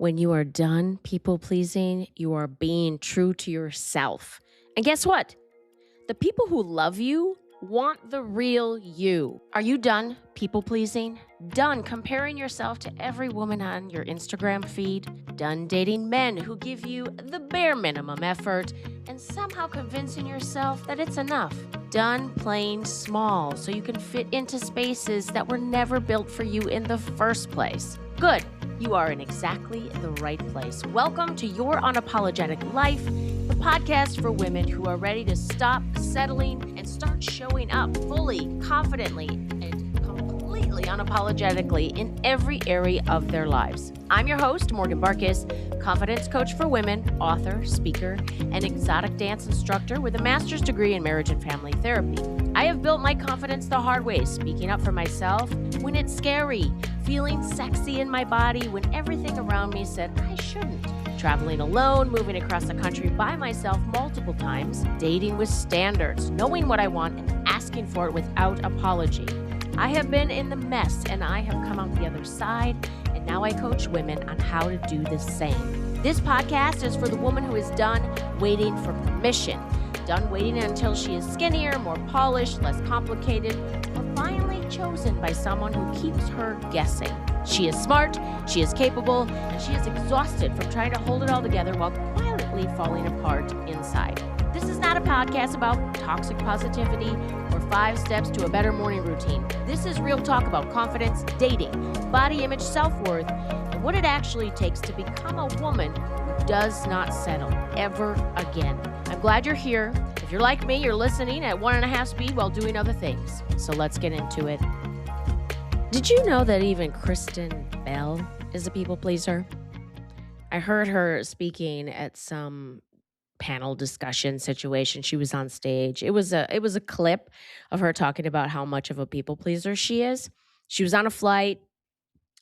When you are done people pleasing, you are being true to yourself. And guess what? The people who love you want the real you. Are you done people pleasing? Done comparing yourself to every woman on your Instagram feed? Done dating men who give you the bare minimum effort and somehow convincing yourself that it's enough? Done playing small so you can fit into spaces that were never built for you in the first place? Good. You are in exactly the right place. Welcome to Your Unapologetic Life, the podcast for women who are ready to stop settling and start showing up fully, confidently, and completely unapologetically in every area of their lives. I'm your host, Morgan Barkis, confidence coach for women, author, speaker, and exotic dance instructor with a master's degree in marriage and family therapy. I have built my confidence the hard way, speaking up for myself when it's scary, feeling sexy in my body when everything around me said I shouldn't. Traveling alone, moving across the country by myself multiple times, dating with standards, knowing what I want and asking for it without apology. I have been in the mess and I have come out the other side, and now I coach women on how to do the same. This podcast is for the woman who is done waiting for permission, done waiting until she is skinnier, more polished, less complicated, or finally chosen by someone who keeps her guessing. She is smart, she is capable, and she is exhausted from trying to hold it all together while quietly falling apart inside. This is not a podcast about toxic positivity or 5 steps to a better morning routine. This is real talk about confidence, dating, body image, self-worth, and what it actually takes to become a woman who does not settle ever again. I'm glad you're here. If you're like me, you're listening at 1.5 speed while doing other things. So let's get into it. Did you know that even Kristen Bell is a people pleaser? I heard her speaking at some panel discussion situation. She was on stage. It was a clip of her talking about how much of a people pleaser she is. She was on a flight.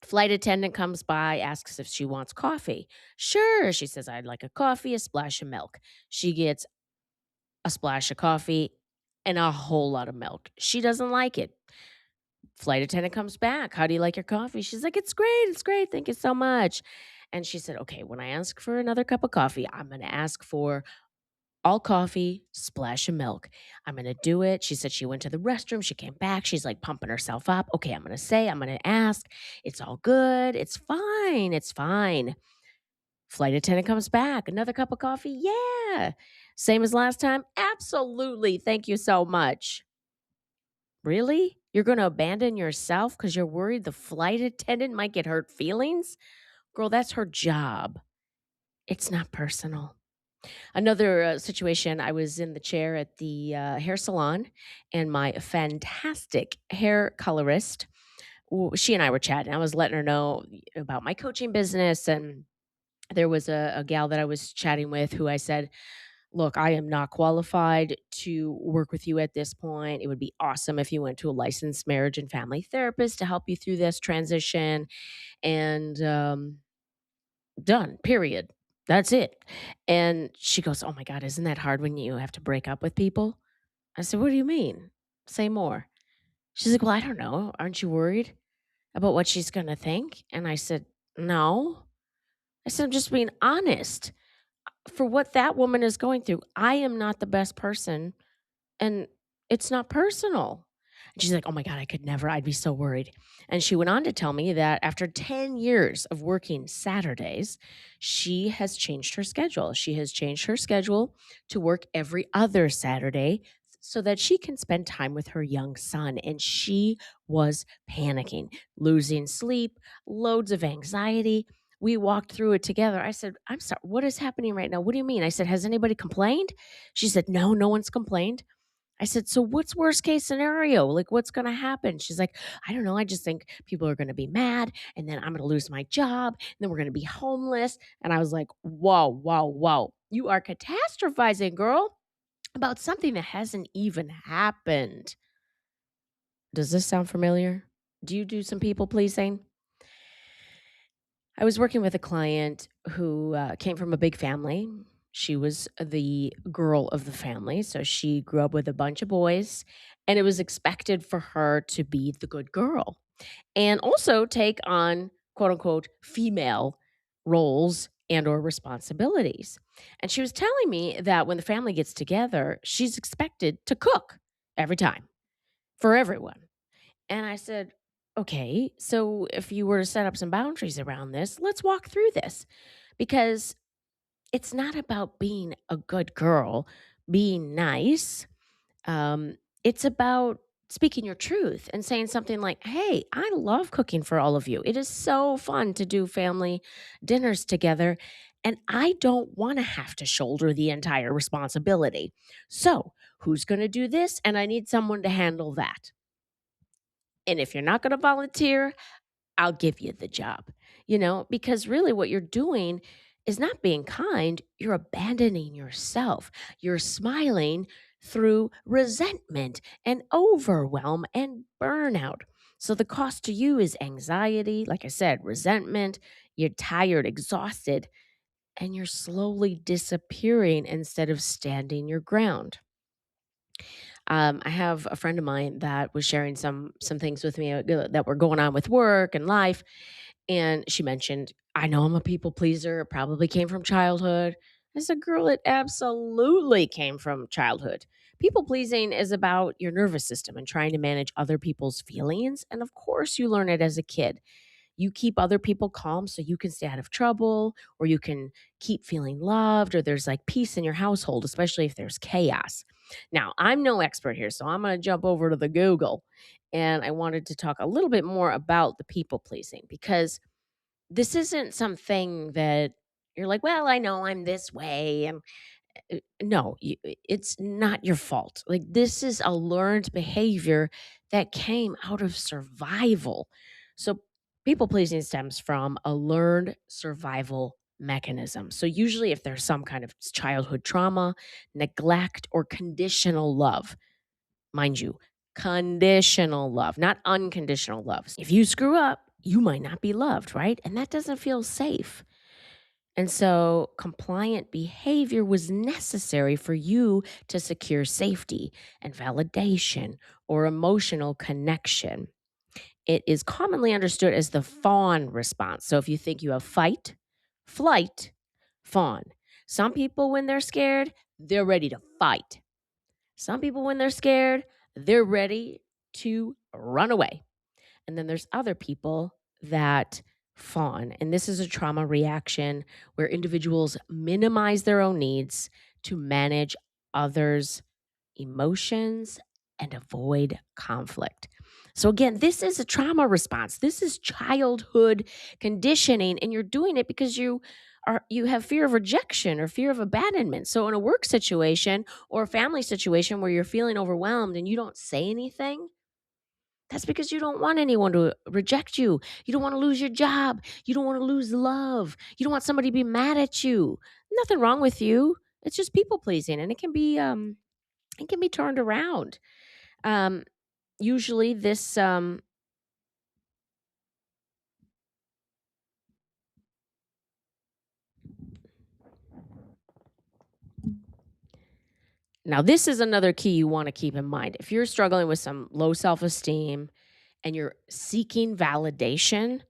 Flight attendant comes by, asks if she wants coffee. Sure, she says, I'd like a coffee, a splash of milk. She gets a splash of coffee and a whole lot of milk. She doesn't like it. Flight attendant comes back. How do you like your coffee? She's like, it's great. It's great. Thank you so much. And she said, okay, when I ask for another cup of coffee, I'm going to ask for all coffee, splash of milk. I'm going to do it. She said she went to the restroom. She came back. She's like pumping herself up. Okay, I'm going to ask. It's all good. It's fine. It's fine. Flight attendant comes back. Another cup of coffee. Yeah. Same as last time. Absolutely. Thank you so much. Really? You're going to abandon yourself because you're worried the flight attendant might get hurt feelings? Girl, that's her job. It's not personal. Another situation, I was in the chair at the hair salon, and my fantastic hair colorist, she and I were chatting. I was letting her know about my coaching business, and there was a gal that I was chatting with who I said, look, I am not qualified to work with you at this point. It would be awesome if you went to a licensed marriage and family therapist to help you through this transition. And done, period. That's it. And she goes, oh my God, isn't that hard when you have to break up with people? I said, what do you mean? Say more. She's like, well, I don't know. Aren't you worried about what she's going to think? And I said, no. I said, I'm just being honest. For what that woman is going through, I am not the best person, and it's not personal. And she's like, oh my God, I could never. I'd be so worried. And she went on to tell me that after 10 years of working Saturdays, she has changed her schedule. She has changed her schedule to work every other Saturday so that she can spend time with her young son. And she was panicking, losing sleep, loads of anxiety. We walked through it together. I said, I'm sorry, what is happening right now? What do you mean? I said, has anybody complained? She said, no, no one's complained. I said, so what's worst case scenario? Like, what's going to happen? She's like, I don't know. I just think people are going to be mad, and then I'm going to lose my job, and then we're going to be homeless. And I was like, whoa, whoa, whoa. You are catastrophizing, girl, about something that hasn't even happened. Does this sound familiar? Do you do some people pleasing? I was working with a client who came from a big family. She was the girl of the family. So she grew up with a bunch of boys, and it was expected for her to be the good girl and also take on quote unquote female roles and or responsibilities. And she was telling me that when the family gets together, she's expected to cook every time for everyone. And I said, "Okay, so if you were to set up some boundaries around this, let's walk through this because it's not about being a good girl, being nice. It's about speaking your truth and saying something like, "Hey, I love cooking for all of you. It is so fun to do family dinners together, and I don't want to have to shoulder the entire responsibility. So, who's going to do this? And I need someone to handle that. And if you're not going to volunteer, I'll give you the job." Because really what you're doing is not being kind, you're abandoning yourself. You're smiling through resentment and overwhelm and burnout. So the cost to you is anxiety, like I said, resentment, you're tired, exhausted, and you're slowly disappearing instead of standing your ground. I have a friend of mine that was sharing some things with me that were going on with work and life, and she mentioned, "I know I'm a people pleaser. It probably came from childhood." I said, "Girl, it absolutely came from childhood." People pleasing is about your nervous system and trying to manage other people's feelings. And of course, you learn it as a kid. You keep other people calm so you can stay out of trouble, or you can keep feeling loved, or there's like peace in your household, especially if there's chaos. Now, I'm no expert here, so I'm going to jump over to the Google. And I wanted to talk a little bit more about the people pleasing because this isn't something that you're like, "Well, I know I'm this way." And no, it's not your fault. Like, this is a learned behavior that came out of survival. So, people pleasing stems from a learned survival mechanism. So, usually, if there's some kind of childhood trauma, neglect, or conditional love, mind you, conditional love, not unconditional love. If you screw up, you might not be loved, right? And that doesn't feel safe. And so, compliant behavior was necessary for you to secure safety and validation or emotional connection. It is commonly understood as the fawn response. So, if you think you have fight, flight, fawn. Some people, when they're scared, they're ready to fight. Some people, when they're scared, they're ready to run away. And then there's other people that fawn. And this is a trauma reaction where individuals minimize their own needs to manage others' emotions and avoid conflict. So, again, this is a trauma response. This is childhood conditioning, and you're doing it because you have fear of rejection or fear of abandonment. So in a work situation or a family situation where you're feeling overwhelmed and you don't say anything, that's because you don't want anyone to reject you. You don't want to lose your job. You don't want to lose love. You don't want somebody to be mad at you. Nothing wrong with you. It's just people pleasing, and it can be turned around. Um, Usually, this now this is another key you want to keep in mind. If you're struggling with some low self esteem and you're seeking validation,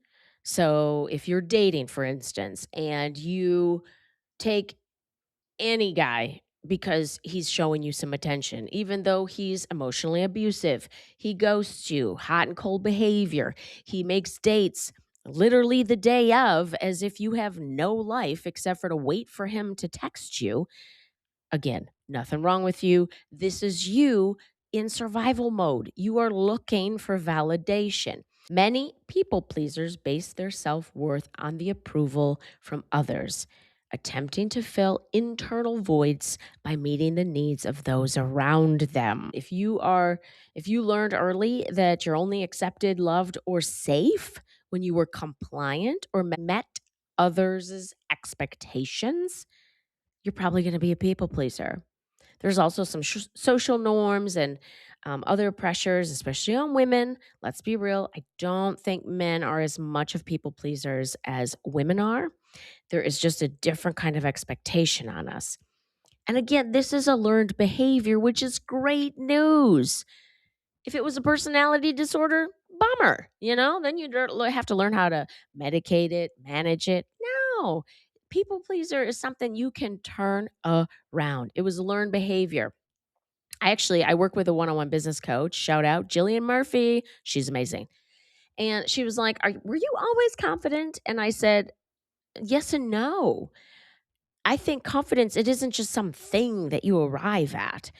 so if you're dating, for instance, and you take any guy because he's showing you some attention, even though he's emotionally abusive. He ghosts you, hot and cold behavior. He makes dates literally the day of as if you have no life except for to wait for him to text you. Again, nothing wrong with you. This is you in survival mode. You are looking for validation. Many people pleasers base their self worth on the approval from others, attempting to fill internal voids by meeting the needs of those around them. If you learned early that you're only accepted, loved, or safe when you were compliant or met others' expectations, you're probably going to be a people pleaser. There's also some social norms and other pressures, especially on women. Let's be real. I don't think men are as much of people pleasers as women are. There is just a different kind of expectation on us. And again, this is a learned behavior, which is great news. If it was a personality disorder, bummer, then you'd have to learn how to medicate it, manage it. No, people pleaser is something you can turn around. It was a learned behavior. I work with a one-on-one business coach. Shout out Jillian Murphy. She's amazing. And she was like, were you always confident? And I said, yes and no. I think confidence, it isn't just something that you arrive at.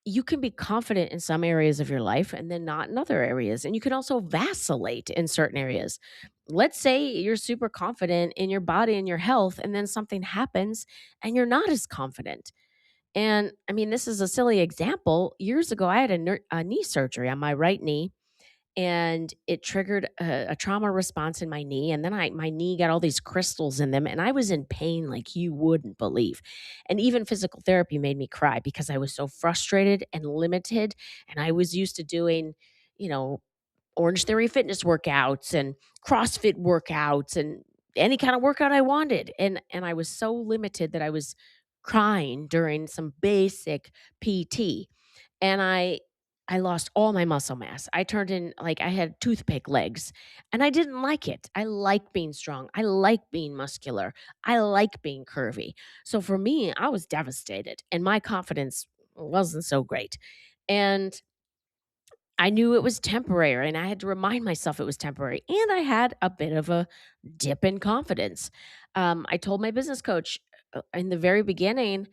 You can be confident in some areas of your life and then not in other areas. And you can also vacillate in certain areas. Let's say you're super confident in your body and your health, and then something happens and you're not as confident. And I mean, this is a silly example. Years ago, I had a knee surgery on my right knee, and it triggered a trauma response in my knee. And then my knee got all these crystals in them, and I was in pain like you wouldn't believe. And even physical therapy made me cry because I was so frustrated and limited. And I was used to doing, you know, Orange Theory fitness workouts and CrossFit workouts and any kind of workout I wanted. And I was so limited that I was crying during some basic PT. And I lost all my muscle mass. I turned in like I had toothpick legs, and I didn't like it. I like being strong. I like being muscular. I like being curvy. So for me, I was devastated and my confidence wasn't so great. And I knew it was temporary, and I had to remind myself it was temporary. And I had a bit of a dip in confidence. I told my business coach in the very beginning,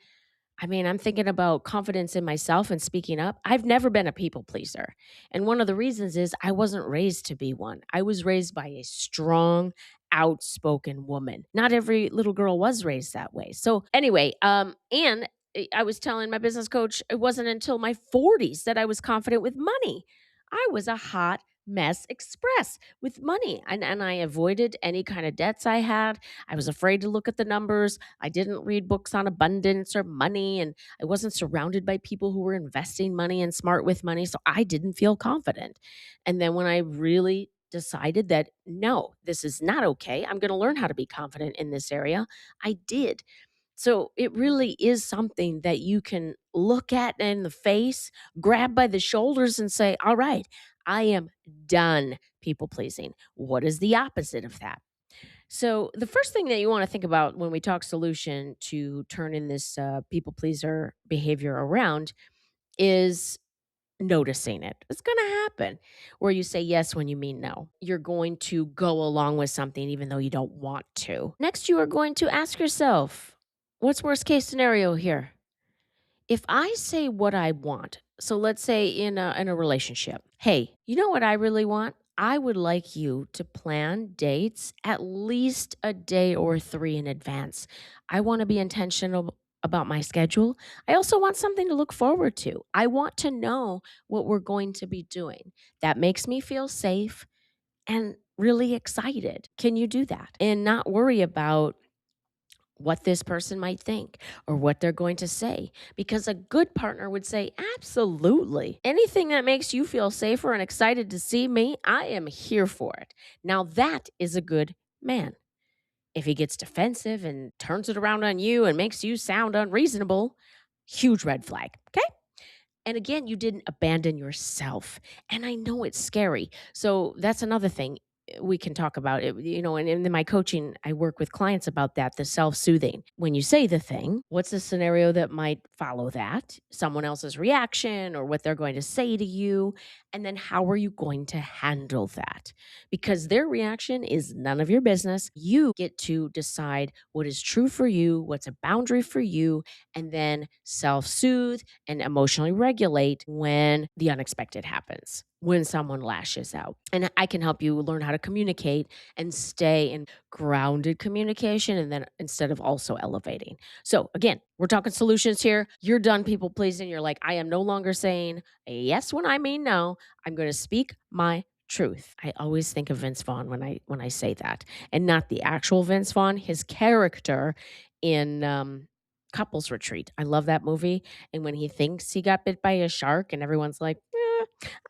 I mean, I'm thinking about confidence in myself and speaking up. I've never been a people pleaser. And one of the reasons is I wasn't raised to be one. I was raised by a strong, outspoken woman. Not every little girl was raised that way. So, anyway, I was telling my business coach it wasn't until my 40s that I was confident with money. I was a hot mess express with money, and I avoided any kind of debts I had. I was afraid to look at the numbers. I didn't read books on abundance or money, and I wasn't surrounded by people who were investing money and smart with money, so I didn't feel confident. And then when I really decided that no, this is not okay, I'm going to learn how to be confident in this area, I did. So it really is something that you can look at in the face, grab by the shoulders, and say, all right, I am done people pleasing. What is the opposite of that? So, the first thing that you want to think about when we talk solution to turn in this people pleaser behavior around is noticing it. It's going to happen where you say yes when you mean no. You're going to go along with something even though you don't want to. Next, you are going to ask yourself, what's worst case scenario here? If I say what I want, so let's say in a relationship, hey, you know what I really want? I would like you to plan dates at least a day or three in advance. I want to be intentional about my schedule. I also want something to look forward to. I want to know what we're going to be doing. That makes me feel safe and really excited. Can you do that? And not worry about what this person might think or what they're going to say. Because a good partner would say, absolutely. Anything that makes you feel safer and excited to see me, I am here for it. Now, that is a good man. If he gets defensive and turns it around on you and makes you sound unreasonable, huge red flag. Okay. And again, you didn't abandon yourself. And I know it's scary. So that's another thing we can talk about it, and in my coaching, I work with clients about that, the self-soothing. When you say the thing, what's the scenario that might follow that? Someone else's reaction or what they're going to say to you. And then how are you going to handle that? Because their reaction is none of your business. You get to decide what is true for you, what's a boundary for you, and then self-soothe and emotionally regulate when the unexpected happens, when someone lashes out. And I can help you learn how to communicate and stay in grounded communication, and then instead of also elevating. So again, we're talking solutions here. You're done people pleasing. You're like, I am no longer saying yes when I mean no. I'm going to speak my truth. I always think of Vince Vaughn when I say that, and not the actual Vince Vaughn, his character in Couples Retreat. I love that movie. And when he thinks he got bit by a shark, and everyone's like,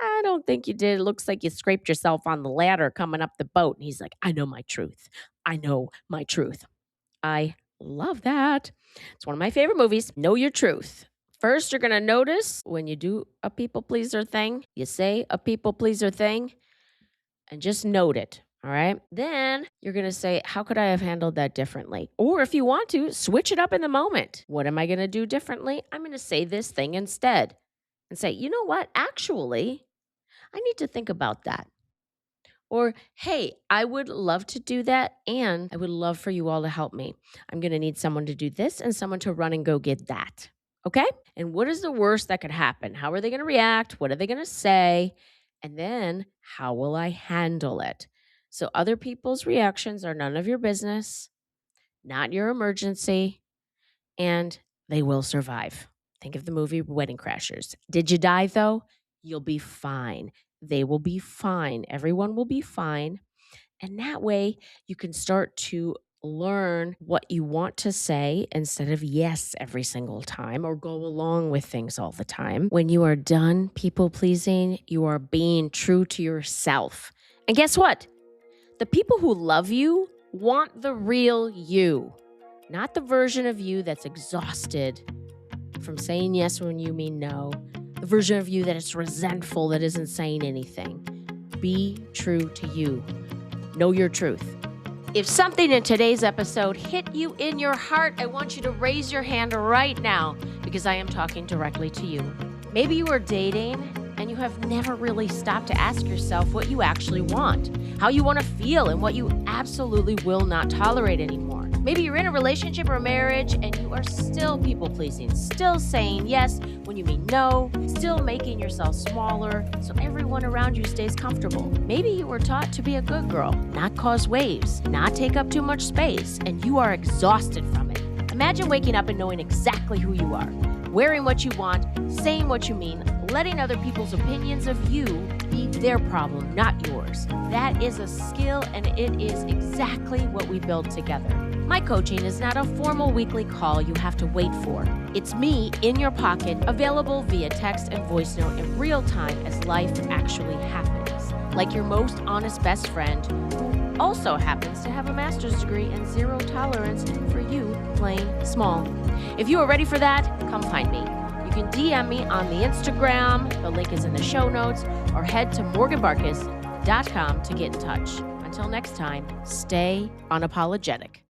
I don't think you did. It looks like you scraped yourself on the ladder coming up the boat. And he's like, I know my truth. I know my truth. I love that. It's one of my favorite movies. Know your truth. First, you're going to notice when you do a people pleaser thing, you say a people pleaser thing, and just note it. All right. Then you're going to say, how could I have handled that differently? Or if you want to, switch it up in the moment. What am I going to do differently? I'm going to say this thing instead and say, you know what? Actually, I need to think about that. Or, hey, I would love to do that. And I would love for you all to help me. I'm going to need someone to do this and someone to run and go get that. Okay. And what is the worst that could happen? How are they going to react? What are they going to say? And then how will I handle it? So, other people's reactions are none of your business, not your emergency, and they will survive. Think of the movie Wedding Crashers. Did you die though? You'll be fine. They will be fine. Everyone will be fine. And that way you can start to learn what you want to say instead of yes every single time or go along with things all the time. When you are done people pleasing, you are being true to yourself. And guess what? The people who love you want the real you, not the version of you that's exhausted from saying yes when you mean no, the version of you that is resentful, that isn't saying anything. Be true to you. Know your truth. If something in today's episode hit you in your heart, I want you to raise your hand right now because I am talking directly to you. Maybe you are dating and you have never really stopped to ask yourself what you actually want, how you want to feel, and what you absolutely will not tolerate anymore. Maybe you're in a relationship or marriage and you are still people-pleasing, still saying yes when you mean no, still making yourself smaller so everyone around you stays comfortable. Maybe you were taught to be a good girl, not cause waves, not take up too much space, and you are exhausted from it. Imagine waking up and knowing exactly who you are, wearing what you want, saying what you mean, letting other people's opinions of you be their problem, not yours. That is a skill, and it is exactly what we build together. My coaching is not a formal weekly call you have to wait for. It's me in your pocket, available via text and voice note in real time as life actually happens. Like your most honest best friend, who also happens to have a master's degree and zero tolerance for you playing small. If you are ready for that, come find me. You can DM me on the Instagram, the link is in the show notes, or head to morganbarkus.com to get in touch. Until next time, stay unapologetic.